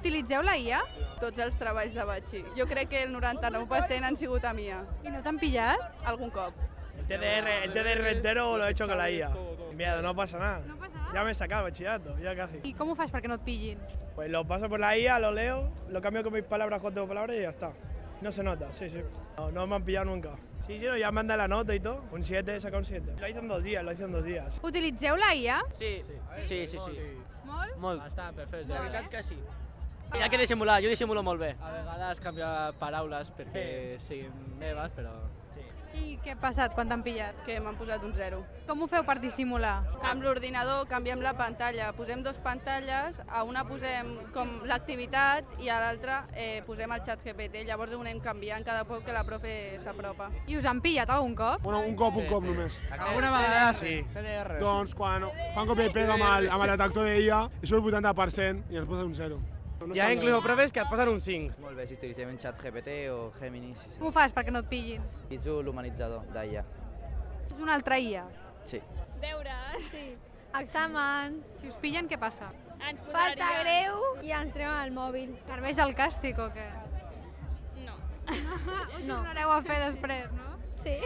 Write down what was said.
Utilitzeu la IA? Tots els treballs de batxi. Jo crec que el 99% han sigut a MIA. I no t'han pillat? Algun cop. El TDR entero lo he hecho con la IA. Miedo, no pasa nada. No pasa nada. Ya me he sacado el bachillerato, ya casi. I com ho fas perquè no et pillin? Pues lo paso por la IA, lo leo, lo cambio con mis palabras cuando tengo palabras y ya está. No se nota, sí. No me han pillado nunca. Sí, no, ya me han dado la nota y todo. Un 7, he sacado un 7. Lo hice en 2 días. Utilitzeu la IA? Sí. Molt? Molt. Està perfecte. La veritat que sí. Hi ha que dissimular, jo dissimulo molt bé. A vegades canvia paraules perquè siguin meves, però... I què ha passat quan t'han pillat? Que m'han posat un 0. Com ho feu per dissimular? Amb l'ordinador canviem la pantalla, posem 2 pantalles, a una posem com l'activitat i a l'altra posem el xat GPT, llavors ho anem canviant cada cop que la profe s'apropa. I us han pillat algun cop? Bueno, un cop només. Alguna vegada sí. Doncs quan fan copia i pega amb el detector d'IA i surt el 80% i ens posa un 0. Hi ha incluso profes que et posen un 5. Molt bé, si utilitzem en ChatGPT o Gemini, sí. Com ho fas perquè no et pillin? Utilitzo l'humanitzador d'IA. És una altra IA. Sí. Deures. Sí. Exàmens. Si us pillen, què passa? Ens Falta greu i ens treuen el mòbil. Serveix el càstig o què? No. Ho tornareu a fer després, no? Sí.